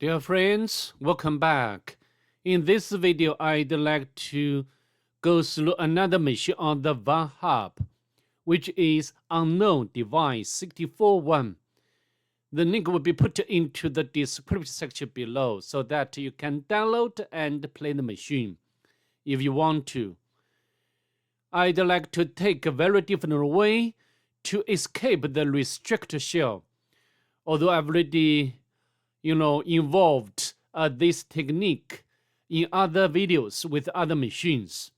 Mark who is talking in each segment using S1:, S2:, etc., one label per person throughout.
S1: Dear friends, welcome back. In this video, I'd like to go through another machine on the Van Hub, which is unknown device 641. The link will be put into the description section below so that you can download and play the machine if you want to. I'd like to take a very different way to escape the restrict shell. Although I've already involved this technique in other videos with other machines.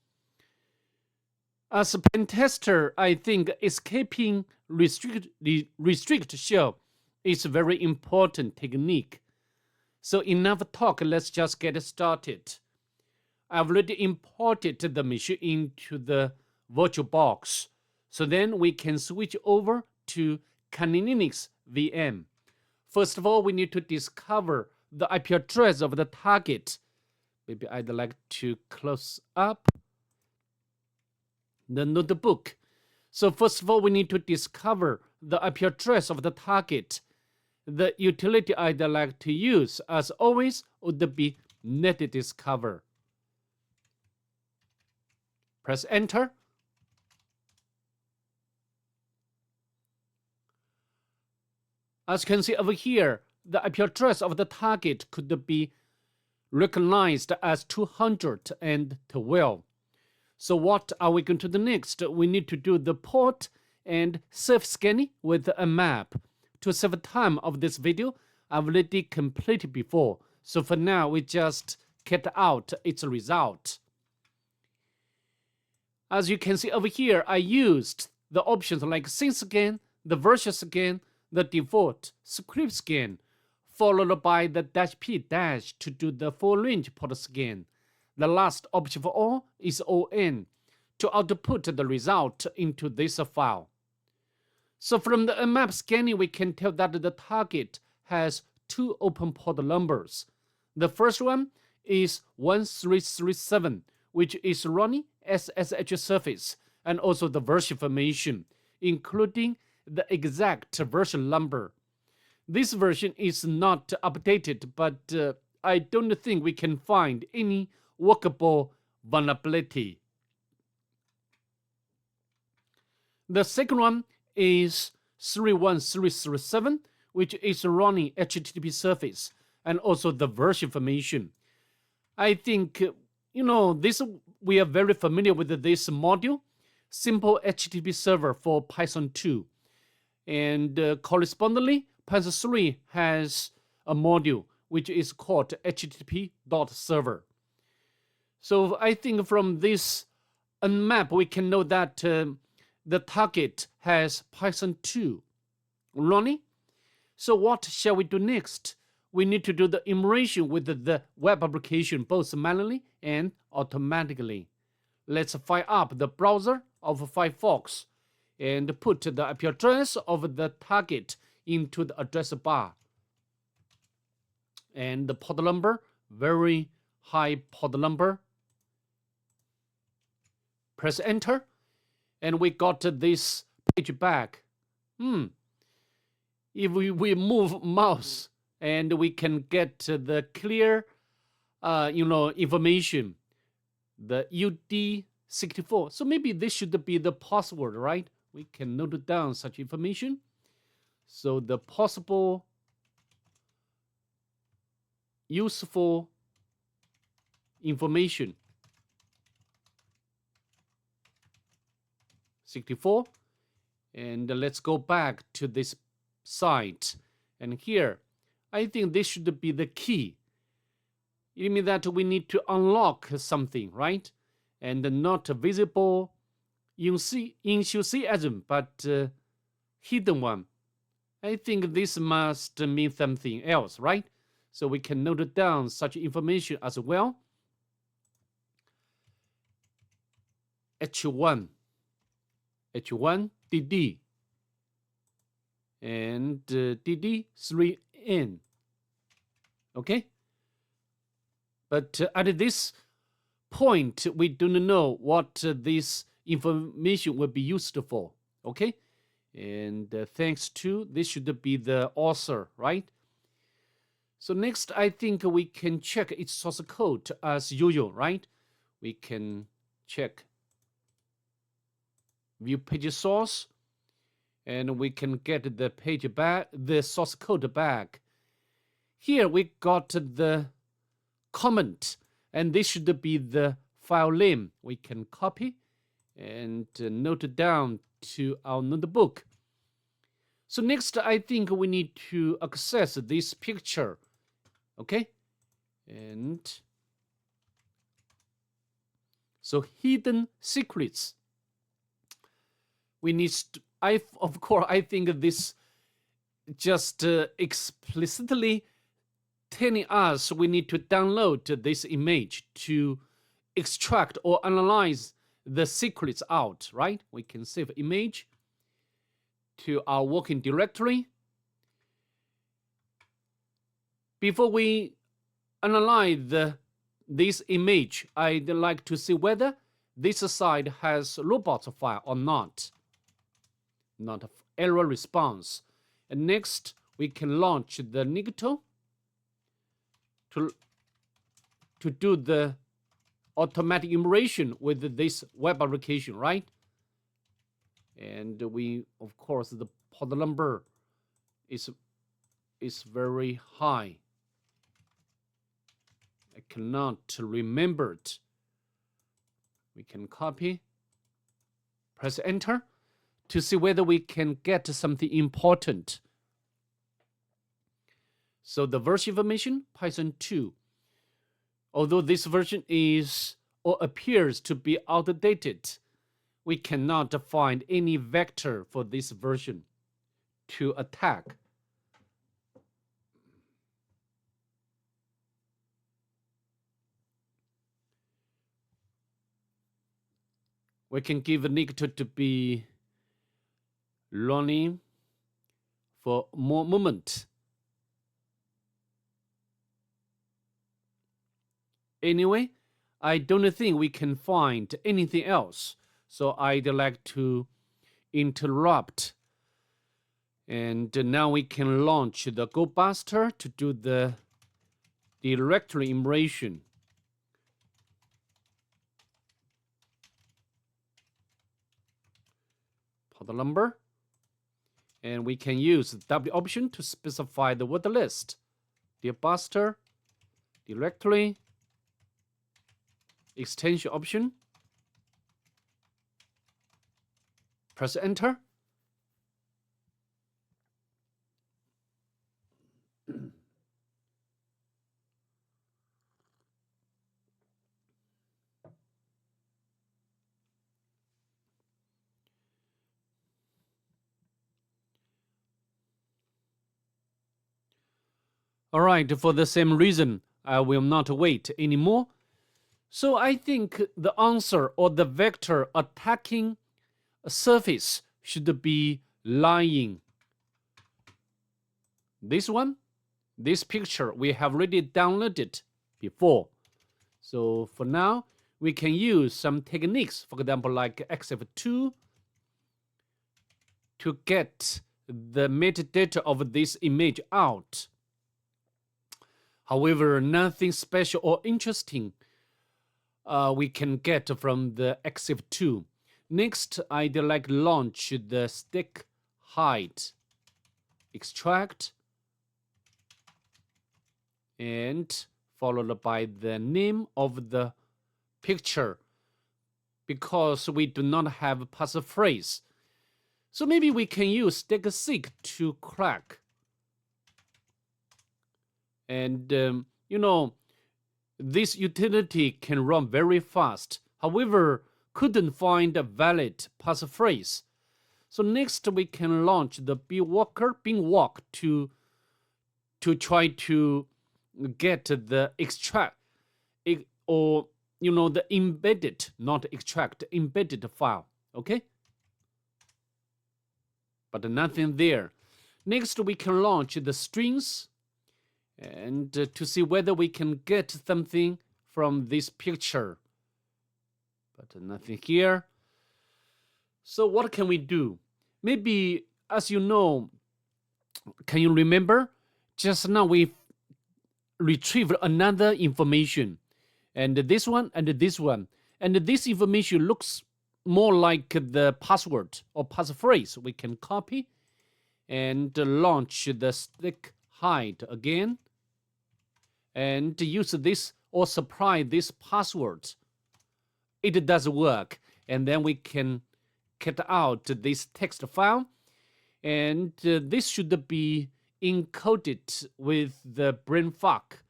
S1: As a pen tester, I think escaping restrict shell is a very important technique. So enough talk, let's just get started. I've already imported the machine into the VirtualBox. So then we can switch over to Kali Linux VM. First of all, we need to discover the IP address of the target. Maybe I'd like to close up the notebook. So first of all, we need to discover the IP address of the target. The utility I'd like to use, as always, would be netdiscover. Press enter. As you can see over here, the IP address of the target could be recognized as 212. So what are we going to do next? We need to do the port and self-scanning with a map. To save time of this video, I've already completed before. So for now, we just get out its result. As you can see over here, I used the options like SyncScan, the version scan, the default script scan, followed by the -P- to do the full range port scan. The last option for all is ON to output the result into this file. So from the map scanning, we can tell that the target has two open port numbers. The first one is 1337, which is running SSH service, and also the version information, including the exact version number. This version is not updated, but I don't think we can find any workable vulnerability. The second one is 31337, which is running HTTP service and also the version information. I think, we are very familiar with this module, simple HTTP server for Python 2. And correspondingly, Python 3 has a module which is called http.server. So I think from this map, we can know that the target has Python 2 running. So what shall we do next? We need to do the emulation with the web application, both manually and automatically. Let's fire up the browser of Firefox and put the IP address of the target into the address bar. And the port number, very high port number. Press enter, and we got this page back. If we move mouse, and we can get the clear, information, the UD64. So maybe this should be the password, right? We can note down such information. So the possible useful information 64. And let's go back to this site. And here, I think this should be the key. It means that we need to unlock something, right? And not visible enthusiasm, but hidden one. I think this must mean something else, right? So we can note down such information as well. H1 DD and DD3N. Okay? But at this point, we don't know what this information will be used for. Okay? And thanks to, this should be the author, right? So next, I think we can check its source code as usual, right? We can check view page source, and we can get the page back, the source code back. Here we got the comment, and this should be the file name. We can copy and note it down to our notebook. So next, I think we need to access this picture, okay? And so hidden secrets. We need to, of course, I think this just explicitly telling us we need to download this image to extract or analyze the secrets out, right? We can save image to our working directory. Before we analyze this image, I'd like to see whether this site has robots file or not. Not error response. And next, we can launch the Nikto to do the automatic enumeration with this web application, right? And we, of course, the port number is very high. I cannot remember it. We can copy, press enter to see whether we can get something important. So the version information, Python 2. Although this version is or appears to be outdated, we cannot find any vector for this version to attack. We can give Nikto to be running for more moment. Anyway, I don't think we can find anything else. So I'd like to interrupt. And now we can launch the GoBuster to do the directory enumeration. Port number. And we can use the W option to specify the word list. GoBuster, directory, extension option. Press enter. All right, for the same reason, I will not wait anymore. So I think the answer or the vector attacking a surface should be lying. This one, this picture, we have already downloaded before. So for now, we can use some techniques, for example, like XF2, to get the metadata of this image out. However, nothing special or interesting we can get from the XF2. Next, I'd like to launch the stick height, extract, and followed by the name of the picture, because we do not have passphrase. So maybe we can use StackSeek to crack. And, this utility can run very fast. However, couldn't find a valid passphrase. So next we can launch the Beanwalk to try to get the extract or the embedded, not extract, embedded file. Okay? But nothing there. Next we can launch the strings and to see whether we can get something from this picture. But nothing here. So what can we do? Maybe, as you know, can you remember? Just now we retrieve another information, and this one and this one, and this information looks more like the password or passphrase. We can copy and launch the stick hide again, and use this or supply this password. It does work, and then we can cut out this text file, and this should be encoded with the brainfuck.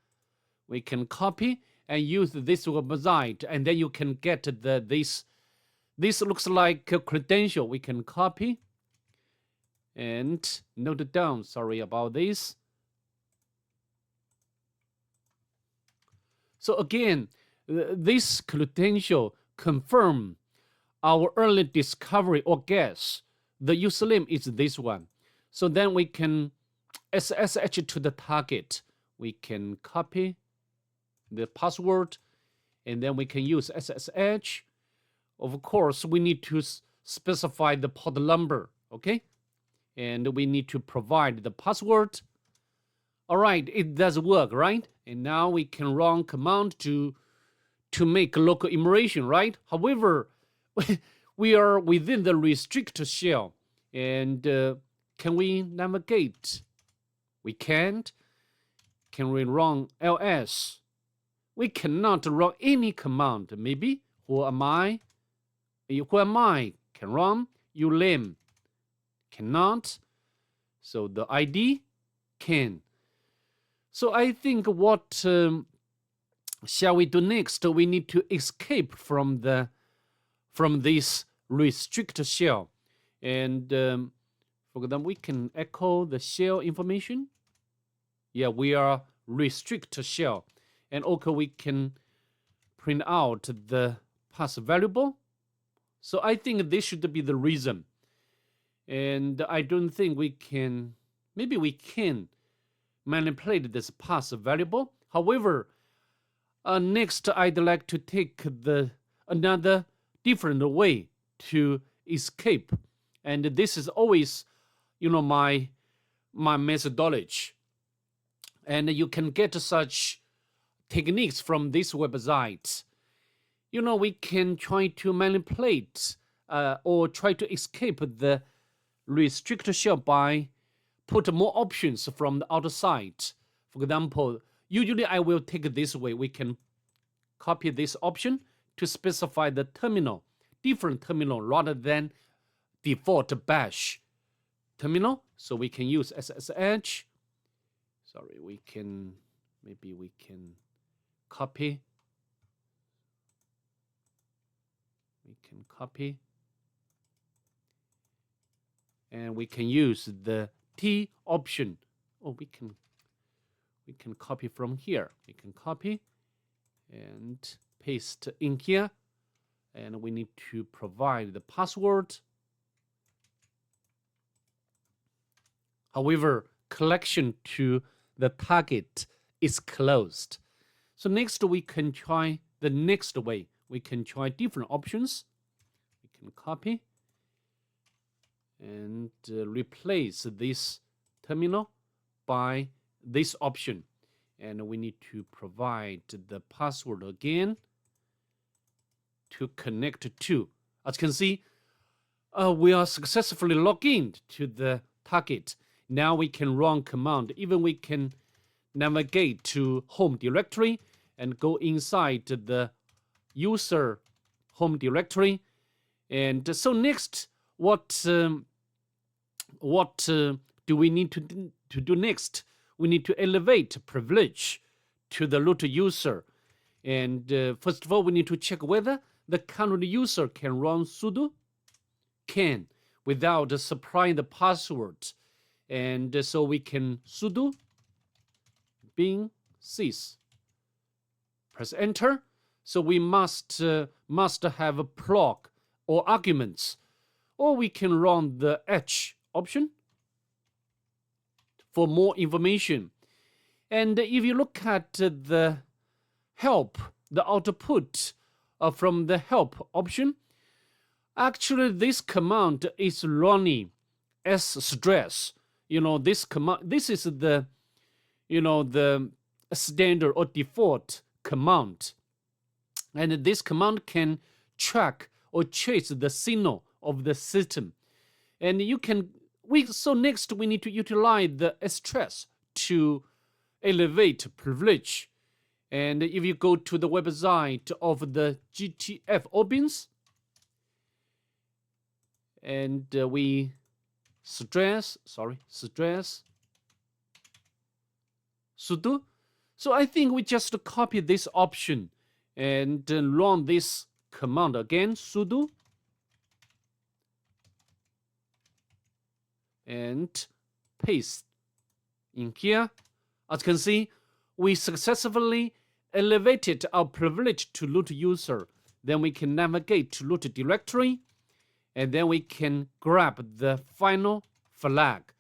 S1: We can copy and use this website, and then you can get this looks like a credential. We can copy and note it down. Sorry about this. So again, this credential confirm our early discovery or guess. The username is this one. So then we can SSH to the target. We can copy the password, and then we can use SSH. Of course, we need to specify the port number, okay? And we need to provide the password. All right, it does work, right? And now we can run command to make local immersion, right? However, we are within the restrict shell, and can we navigate? We can't. Can we run ls? We cannot run any command. Maybe who am I? Who am I? Can run ulim. Cannot. So the ID can. So I think what shall we do next? We need to escape from this restrict shell, and for example, we can echo the shell information. Yeah, we are restrict shell, and also we can print out the pass variable. So I think this should be the reason, and I don't think we can. Maybe we can manipulate this pass variable. However, next I'd like to take another different way to escape, and this is always, my methodology. And you can get such techniques from this website. We can try to manipulate or try to escape the restrict shell by put more options from the outside. For example, usually I will take this way. We can copy this option to specify the terminal, different terminal rather than default bash terminal. So we can use SSH. Sorry, maybe we can copy. We can copy. And we can use the T option. Oh, we can copy from here. We can copy and paste in here. And we need to provide the password. However, connection to the target is closed. So next we can try the next way. We can try different options. We can copy and replace this terminal by this option. And we need to provide the password again to connect to. As you can see, we are successfully logged in to the target. Now we can run command. Even we can navigate to home directory and go inside the user home directory. And so next, what do we need to do next? We need to elevate privilege to the root user. And first of all, we need to check whether the current user can run sudo. Can, without supplying the password. And so we can sudo bin sys. Press enter. So we must have a proc or arguments, or we can run the h option for more information. And if you look at the help, the output from the help option, actually this command is running as stress. This command, this is the a standard or default command. And this command can track or trace the signal of the system. And so next we need to utilize the stress to elevate privilege. And if you go to the website of the GTF Opens, and we stress sudo. So I think we just copy this option and run this command again, sudo, and paste in here. As you can see, we successfully elevated our privilege to root user. Then we can navigate to root directory, and then we can grab the final flag.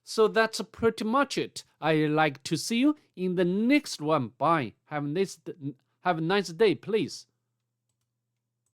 S1: So that's pretty much it. I like to see you in the next one. Bye. Have a nice day, please.